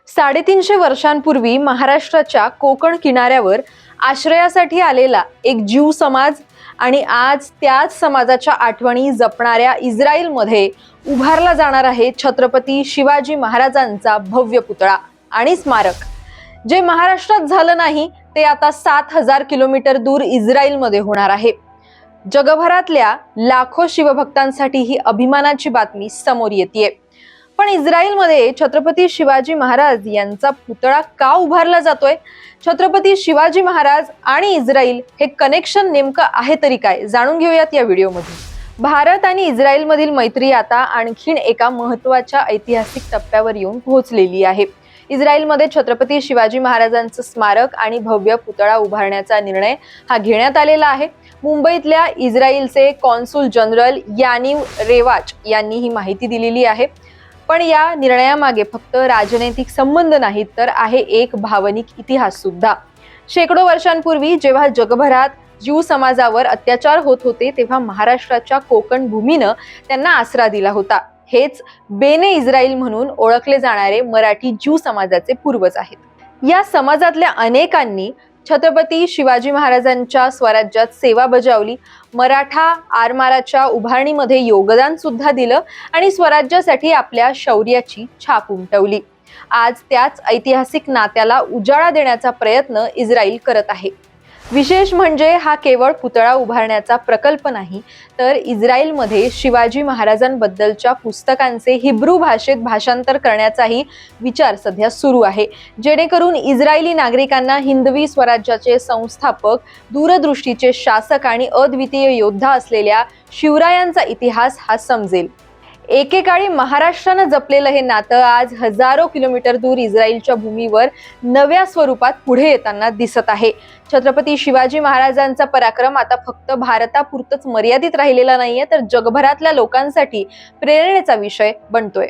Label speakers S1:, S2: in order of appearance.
S1: 350 वर्षांपूर्वी महाराष्ट्राच्या कोकण किनाऱ्यावर आश्रयासाठी आलेला एक ज्यू समाज आणि आज त्याच समाजाच्या आठवणी जपणाऱ्या इस्रायलमध्ये उभारला जाणार आहे छत्रपती शिवाजी महाराजांचा भव्य पुतळा आणि स्मारक। जे महाराष्ट्रात झालं नाही ते आता 7000 किलोमीटर दूर इस्रायलमध्ये होणार आहे। जगभरातल्या लाखो शिवभक्तांसाठी ही अभिमानाची बातमी समोर येतेय। पण इस्रायलमध्ये छत्रपती शिवाजी महाराज यांचा पुतळा का उभारला जातोय? छत्रपती शिवाजी महाराज आणि इस्रायल हे कनेक्शन नेमकं आहे तरी काय, जाणून घेऊयात या व्हिडिओमध्ये। भारत आणि इस्रायलमधील मैत्री आता आणखीन एका महत्त्वाच्या ऐतिहासिक टप्प्यावर येऊन पोहोचलेली आहे। इस्रायलमध्ये छत्रपती शिवाजी महाराजांचं स्मारक आणि भव्य पुतळा उभारण्याचा निर्णय हा घेण्यात आलेला आहे। मुंबईतल्या इस्रायलचे कॉन्सुल जनरल यानिव रेवाच यांनी ही माहिती दिलेली आहे। पण या निर्णयामागे फक्त राजनैतिक संबंध नाहीत, तर आहे एक भावनिक इतिहास सुद्धा। शेकडो वर्षांपूर्वी जेव्हा जगभरात ज्यू समाजावर अत्याचार होत होते, तेव्हा महाराष्ट्राच्या कोकण भूमीनं त्यांना आसरा दिला होता। हेच बेने इस्रायल म्हणून ओळखले जाणारे मराठी ज्यू समाजाचे पूर्वज आहेत। या समाजातल्या अनेकांनी छत्रपती शिवाजी महाराजांच्या स्वराज्यात सेवा बजावली, मराठा आरमाराच्या उभारणीमध्ये योगदान सुद्धा दिलं आणि स्वराज्यासाठी आपल्या शौर्याची छाप उमटवली। आज त्याच ऐतिहासिक नात्याला उजाळा देण्याचा प्रयत्न इस्रायल करत आहे। विशेष म्हणजे हा केवळ पुतळा उभारण्याचा प्रकल्प नाही, तर इस्रायलमध्ये शिवाजी महाराजांबद्दलच्या पुस्तकांचे हिब्रू भाषेत भाषांतर करण्याचाही विचार सध्या सुरू आहे, जेणेकरून इस्रायली नागरिकांना हिंदवी स्वराज्याचे संस्थापक, दूरदृष्टीचे शासक आणि अद्वितीय योद्धा असलेल्या शिवरायांचा इतिहास हा समजेल। एकेकाळी महाराष्ट्रानं जपलेलं हे नातं आज हजारो किलोमीटर दूर इस्रायलच्या भूमीवर नव्या स्वरूपात पुढे येताना दिसत आहे। छत्रपती शिवाजी महाराजांचा पराक्रम आता फक्त भारतापुरतच मर्यादित राहिलेला नाहीये, तर जगभरातल्या लोकांसाठी प्रेरणेचा विषय बनतोय।